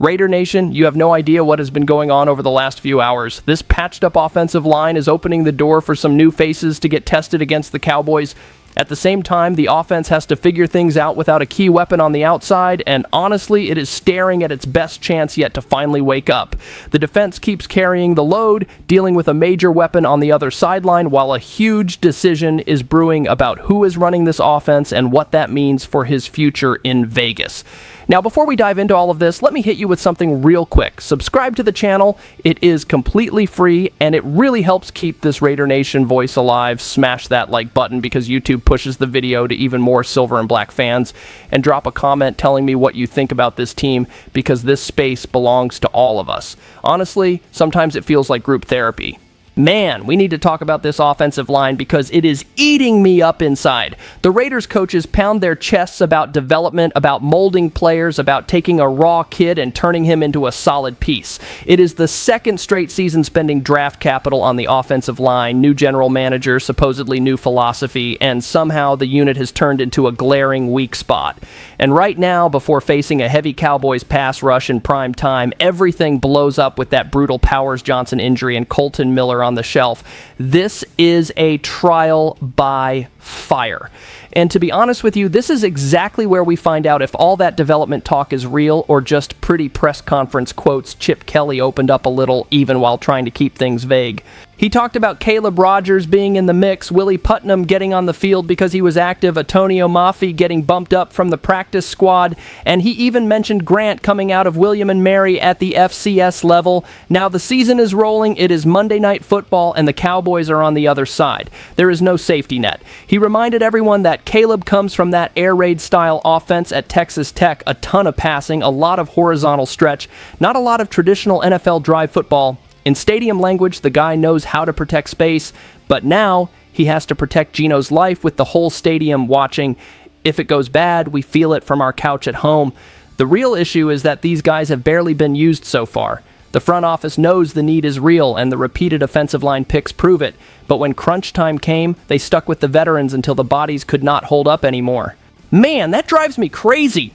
Raider Nation, you have no idea what has been going on over the last few hours. This patched-up offensive line is opening the door for some new faces to get tested against the Cowboys. At the same time, the offense has to figure things out without a key weapon on the outside, and honestly, it is staring at its best chance yet to finally wake up. The defense keeps carrying the load, dealing with a major weapon on the other sideline, while a huge decision is brewing about who is running this offense and what that means for his future in Vegas. Now, before we dive into all of this, let me hit you with something real quick. Subscribe to the channel. It is completely free, and it really helps keep this Raider Nation voice alive. Smash that like button because YouTube pushes the video to even more silver and black fans. And drop a comment telling me what you think about this team, because this space belongs to all of us. Honestly, sometimes it feels like group therapy. Man, we need to talk about this offensive line because it is eating me up inside. The Raiders coaches pound their chests about development, about molding players, about taking a raw kid and turning him into a solid piece. It is the second straight season spending draft capital on the offensive line, new general manager, supposedly new philosophy, and somehow the unit has turned into a glaring weak spot. And right now, before facing a heavy Cowboys pass rush in prime time, everything blows up with that brutal Powers Johnson injury and Colton Miller on the shelf. This is a trial by fire. And to be honest with you, this is exactly where we find out if all that development talk is real or just pretty press conference quotes Chip Kelly opened up a little, even while trying to keep things vague. He talked about Caleb Rogers being in the mix, Willie Putnam getting on the field because he was active, Antonio Mafi getting bumped up from the practice squad, and he even mentioned Grant coming out of William & Mary at the FCS level. Now the season is rolling, it is Monday Night Football, and the Cowboys are on the other side. There is no safety net. He reminded everyone that Caleb comes from that air raid style offense at Texas Tech, a ton of passing, a lot of horizontal stretch, not a lot of traditional NFL drive football. In stadium language, the guy knows how to protect space, but now he has to protect Geno's life with the whole stadium watching. If it goes bad, we feel it from our couch at home. The real issue is that these guys have barely been used so far. The front office knows the need is real, and the repeated offensive line picks prove it. But when crunch time came, they stuck with the veterans until the bodies could not hold up anymore. Man, that drives me crazy.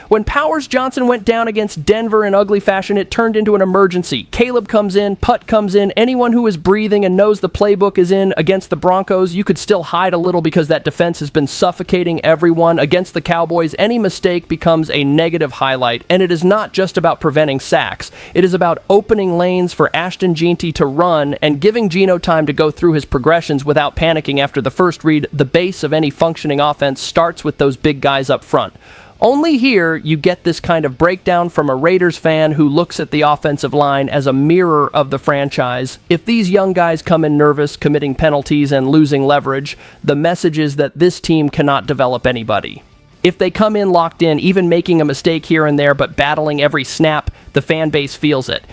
When Powers Johnson went down against Denver in ugly fashion, it turned into an emergency. Caleb comes in, Putt comes in, anyone who is breathing and knows the playbook is in. Against the Broncos, you could still hide a little because that defense has been suffocating everyone. Against the Cowboys, any mistake becomes a negative highlight, and it is not just about preventing sacks. It is about opening lanes for Ashton Jeanty to run and giving Geno time to go through his progressions without panicking after the first read. The base of any functioning offense starts with those big guys up front. Only here you get this kind of breakdown from a Raiders fan who looks at the offensive line as a mirror of the franchise. If these young guys come in nervous, committing penalties and losing leverage, the message is that this team cannot develop anybody. If they come in locked in, even making a mistake here and there, but battling every snap, the fan base feels it.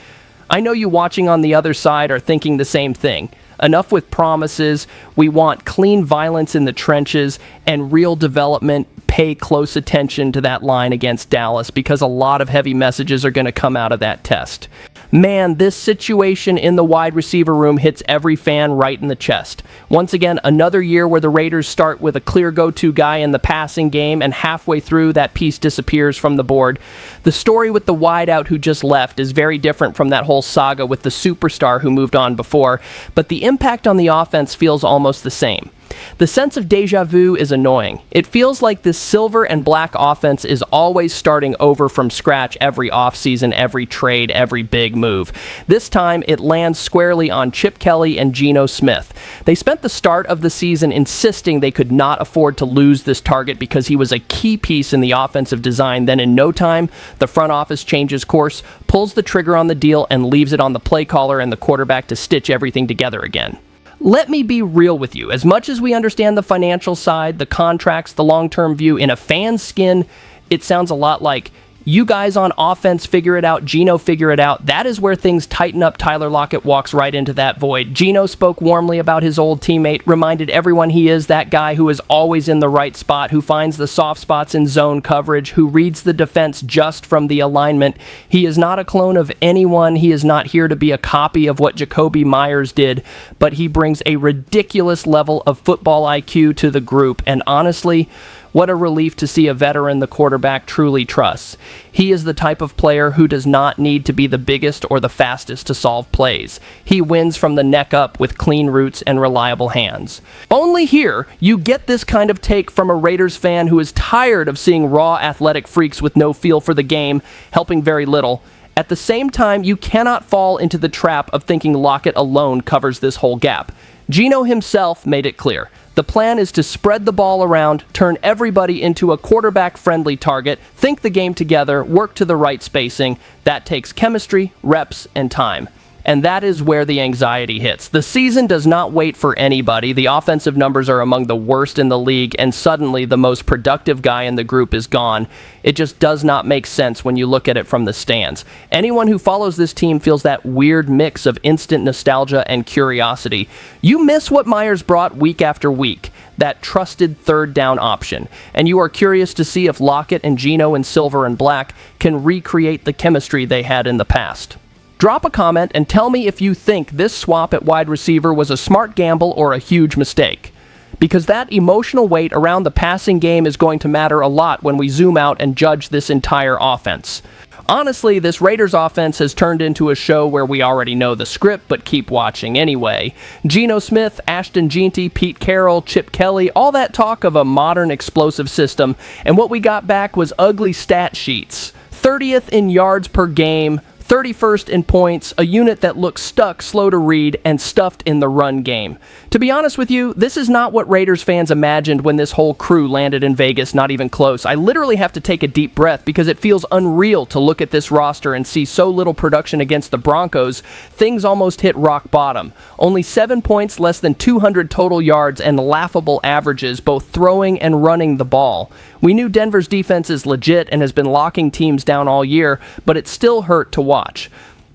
I know you watching on the other side are thinking the same thing. Enough with promises. We want clean violence in the trenches and real development. Pay close attention to that line against Dallas because a lot of heavy messages are going to come out of that test. Man, this situation in the wide receiver room hits every fan right in the chest. Once again, another year where the Raiders start with a clear go-to guy in the passing game, and halfway through, that piece disappears from the board. The story with the wideout who just left is very different from that whole saga with the superstar who moved on before, but the impact on the offense feels almost the same. The sense of deja vu is annoying. It feels like this silver and black offense is always starting over from scratch every offseason, every trade, every big move. This time, it lands squarely on Chip Kelly and Geno Smith. They spent the start of the season insisting they could not afford to lose this target because he was a key piece in the offensive design. Then in no time, the front office changes course, pulls the trigger on the deal, and leaves it on the play caller and the quarterback to stitch everything together again. Let me be real with you. As much as we understand the financial side, the contracts, the long-term view, in a fan's skin, it sounds a lot like, you guys on offense figure it out, Geno figure it out. That is where things tighten up. Tyler Lockett walks right into that void. Geno spoke warmly about his old teammate, reminded everyone he is that guy who is always in the right spot, who finds the soft spots in zone coverage, who reads the defense just from the alignment. He is not a clone of anyone. He is not here to be a copy of what Jacoby Myers did, but he brings a ridiculous level of football IQ to the group. And honestly, What a relief to see a veteran the quarterback truly trusts. He is the type of player who does not need to be the biggest or the fastest to solve plays. He wins from the neck up with clean routes and reliable hands. Only here, you get this kind of take from a Raiders fan who is tired of seeing raw athletic freaks with no feel for the game, helping very little. At the same time, you cannot fall into the trap of thinking Lockett alone covers this whole gap. Geno himself made it clear. The plan is to spread the ball around, turn everybody into a quarterback-friendly target, think the game together, work to the right spacing. That takes chemistry, reps, and time. And that is where the anxiety hits. The season does not wait for anybody. The offensive numbers are among the worst in the league, and suddenly the most productive guy in the group is gone. It just does not make sense when you look at it from the stands. Anyone who follows this team feels that weird mix of instant nostalgia and curiosity. You miss what Myers brought week after week, that trusted third down option, and you are curious to see if Lockett and Geno in silver and black can recreate the chemistry they had in the past. Drop a comment and tell me if you think this swap at wide receiver was a smart gamble or a huge mistake. Because that emotional weight around the passing game is going to matter a lot when we zoom out and judge this entire offense. Honestly, this Raiders offense has turned into a show where we already know the script but keep watching anyway. Geno Smith, Ashton Jeanty, Pete Carroll, Chip Kelly, all that talk of a modern explosive system, and what we got back was ugly stat sheets. 30th in yards per game, 31st in points, a unit that looks stuck, slow to read, and stuffed in the run game. To be honest with you, this is not what Raiders fans imagined when this whole crew landed in Vegas, not even close. I literally have to take a deep breath because it feels unreal to look at this roster and see so little production against the Broncos. Things almost hit rock bottom. Only 7 points, less than 200 total yards, and laughable averages, both throwing and running the ball. We knew Denver's defense is legit and has been locking teams down all year, but it still hurt to watch.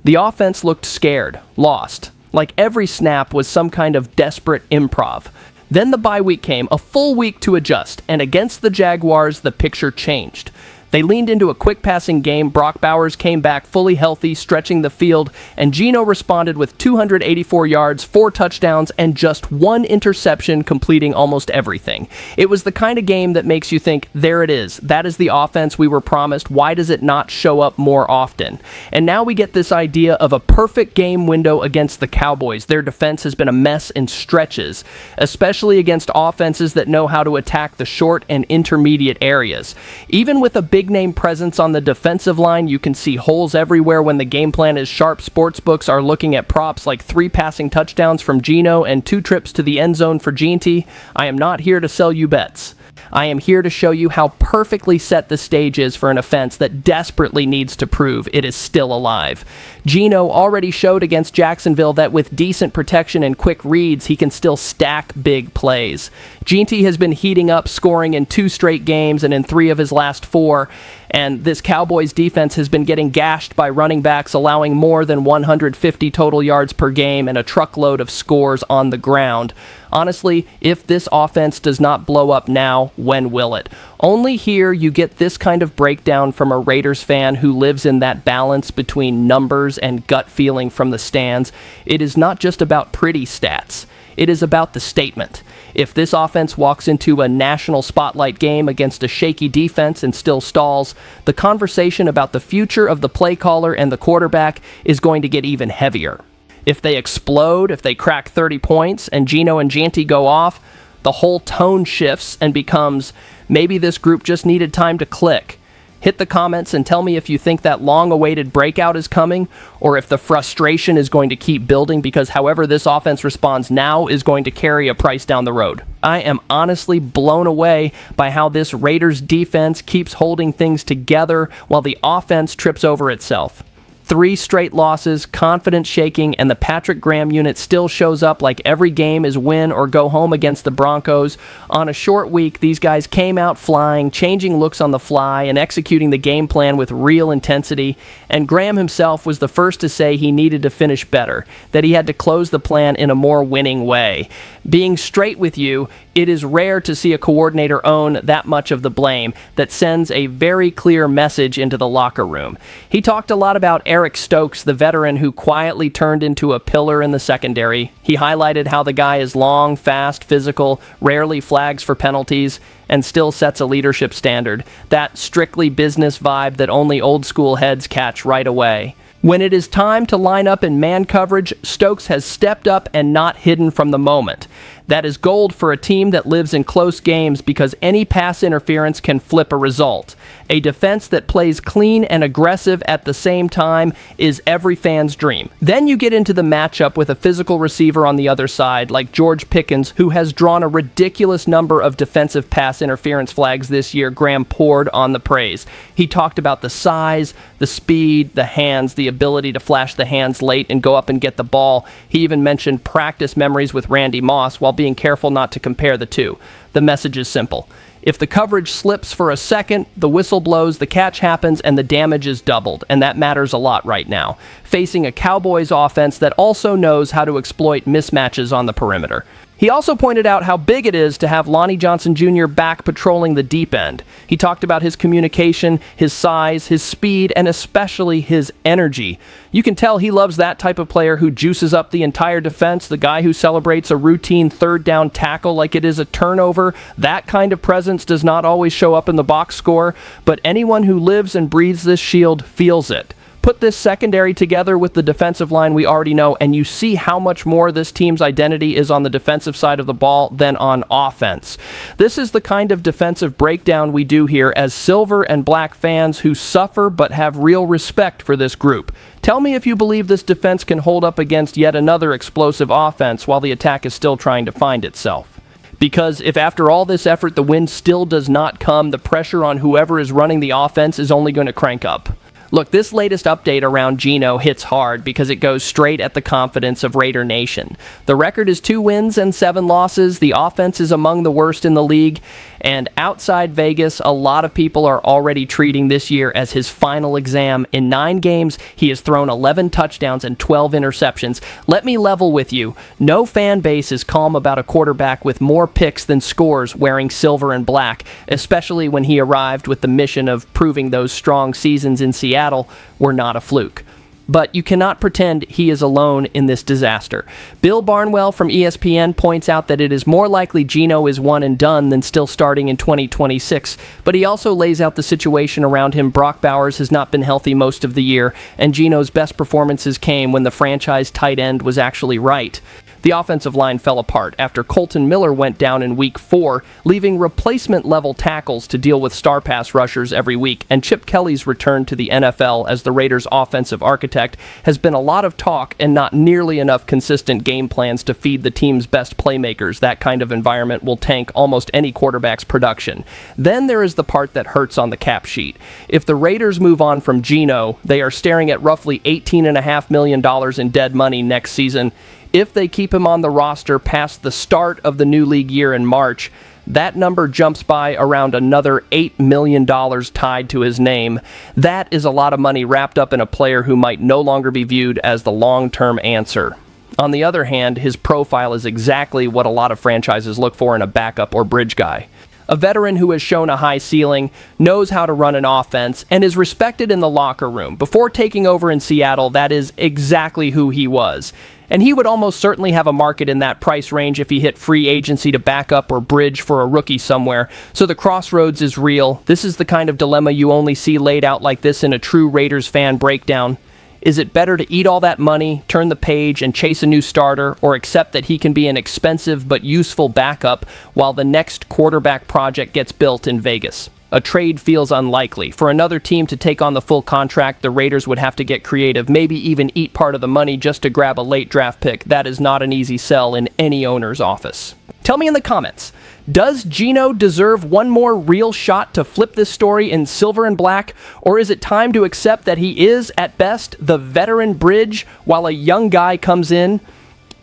The offense looked scared, lost, like every snap was some kind of desperate improv. Then the bye week came, a full week to adjust, and against the Jaguars, the picture changed. They leaned into a quick passing game. Brock Bowers came back fully healthy, stretching the field, and Geno responded with 284 yards, 4 touchdowns, and just 1 interception, completing almost everything. It was the kind of game that makes you think, there it is. That is the offense we were promised. Why does it not show up more often? And now we get this idea of a perfect game window against the Cowboys. Their defense has been a mess in stretches, especially against offenses that know how to attack the short and intermediate areas. Even with a big name presence on the defensive line, you can see holes everywhere when the game plan is sharp. Sportsbooks are looking at props like 3 passing touchdowns from Geno and 2 trips to the end zone for Jeanty. I am not here to sell you bets. I am here to show you how perfectly set the stage is for an offense that desperately needs to prove it is still alive. Geno already showed against Jacksonville that with decent protection and quick reads, he can still stack big plays. Jeanty has been heating up, scoring in 2 straight games and in 3 of his last 4. And this Cowboys defense has been getting gashed by running backs, allowing more than 150 total yards per game and a truckload of scores on the ground. Honestly, if this offense does not blow up now, when will it? Only here you get this kind of breakdown from a Raiders fan who lives in that balance between numbers and gut feeling from the stands. It is not just about pretty stats. It is about the statement. If this offense walks into a national spotlight game against a shaky defense and still stalls, the conversation about the future of the play caller and the quarterback is going to get even heavier. If they explode, if they crack 30 points and Geno and Jeanty go off, the whole tone shifts and becomes, maybe this group just needed time to click. Hit the comments and tell me if you think that long-awaited breakout is coming, or if the frustration is going to keep building because however this offense responds now is going to carry a price down the road. I am honestly blown away by how this Raiders defense keeps holding things together while the offense trips over itself. 3 straight losses, confidence shaking, and the Patrick Graham unit still shows up like every game is win or go home against the Broncos. On a short week, these guys came out flying, changing looks on the fly, and executing the game plan with real intensity. And Graham himself was the first to say he needed to finish better, that he had to close the plan in a more winning way. Being straight with you, it is rare to see a coordinator own that much of the blame that sends a very clear message into the locker room. He talked a lot about Eric Stokes, the veteran who quietly turned into a pillar in the secondary. He highlighted how the guy is long, fast, physical, rarely flags for penalties, and still sets a leadership standard. That strictly business vibe that only old school heads catch right away. When it is time to line up in man coverage, Stokes has stepped up and not hidden from the moment. That is gold for a team that lives in close games because any pass interference can flip a result. A defense that plays clean and aggressive at the same time is every fan's dream. Then you get into the matchup with a physical receiver on the other side, like George Pickens, who has drawn a ridiculous number of defensive pass interference flags this year. Graham poured on the praise. He talked about the size, the speed, the hands, the ability to flash the hands late and go up and get the ball. He even mentioned practice memories with Randy Moss while being careful not to compare the two. The message is simple. If the coverage slips for a second, the whistle blows, the catch happens, and the damage is doubled, and that matters a lot right now, facing a Cowboys offense that also knows how to exploit mismatches on the perimeter. He also pointed out how big it is to have Lonnie Johnson Jr. back patrolling the deep end. He talked about his communication, his size, his speed, and especially his energy. You can tell he loves that type of player who juices up the entire defense, the guy who celebrates a routine third down tackle like it is a turnover. That kind of presence does not always show up in the box score, but anyone who lives and breathes this shield feels it. Put this secondary together with the defensive line we already know, and you see how much more this team's identity is on the defensive side of the ball than on offense. This is the kind of defensive breakdown we do here as silver and black fans who suffer but have real respect for this group. Tell me if you believe this defense can hold up against yet another explosive offense while the attack is still trying to find itself. Because if after all this effort the win still does not come, the pressure on whoever is running the offense is only going to crank up. Look, this latest update around Geno hits hard because it goes straight at the confidence of Raider Nation. The record is 2 wins and 7 losses. The offense is among the worst in the league. And outside Vegas, a lot of people are already treating this year as his final exam. In 9 games, he has thrown 11 touchdowns and 12 interceptions. Let me level with you. No fan base is calm about a quarterback with more picks than scores wearing silver and black, especially when he arrived with the mission of proving those strong seasons in Seattle were not a fluke. But you cannot pretend he is alone in this disaster. Bill Barnwell from ESPN points out that it is more likely Geno is one and done than still starting in 2026, but he also lays out the situation around him. Brock Bowers has not been healthy most of the year, and Geno's best performances came when the franchise tight end was actually right. The offensive line fell apart after Colton Miller went down in Week 4, leaving replacement-level tackles to deal with star pass rushers every week, and Chip Kelly's return to the NFL as the Raiders' offensive architect has been a lot of talk and not nearly enough consistent game plans to feed the team's best playmakers. That kind of environment will tank almost any quarterback's production. Then there is the part that hurts on the cap sheet. If the Raiders move on from Geno, they are staring at roughly $18.5 million in dead money next season. If they keep him on the roster past the start of the new league year in March, that number jumps by around another $8 million tied to his name. That is a lot of money wrapped up in a player who might no longer be viewed as the long-term answer. On the other hand, his profile is exactly what a lot of franchises look for in a backup or bridge guy. A veteran who has shown a high ceiling, knows how to run an offense, and is respected in the locker room. Before taking over in Seattle, that is exactly who he was. And he would almost certainly have a market in that price range if he hit free agency to back up or bridge for a rookie somewhere. So the crossroads is real. This is the kind of dilemma you only see laid out like this in a true Raiders fan breakdown. Is it better to eat all that money, turn the page, and chase a new starter, or accept that he can be an expensive but useful backup while the next quarterback project gets built in Vegas? A trade feels unlikely. For another team to take on the full contract, the Raiders would have to get creative, maybe even eat part of the money just to grab a late draft pick. That is not an easy sell in any owner's office. Tell me in the comments, does Geno deserve one more real shot to flip this story in silver and black, or is it time to accept that he is, at best, the veteran bridge while a young guy comes in?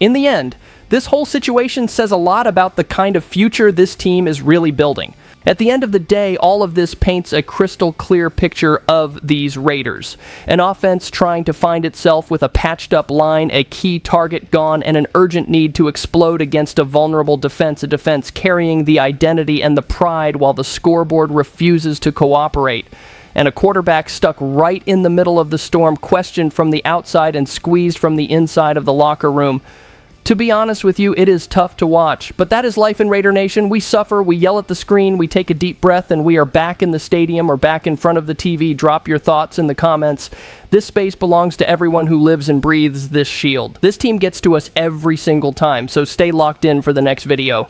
In the end, this whole situation says a lot about the kind of future this team is really building. At the end of the day, all of this paints a crystal clear picture of these Raiders. An offense trying to find itself with a patched up line, a key target gone, and an urgent need to explode against a vulnerable defense, a defense carrying the identity and the pride while the scoreboard refuses to cooperate. And a quarterback stuck right in the middle of the storm, questioned from the outside and squeezed from the inside of the locker room. To be honest with you, it is tough to watch, but that is life in Raider Nation. We suffer, we yell at the screen, we take a deep breath, and we are back in the stadium or back in front of the TV. Drop your thoughts in the comments. This space belongs to everyone who lives and breathes this shield. This team gets to us every single time, so stay locked in for the next video.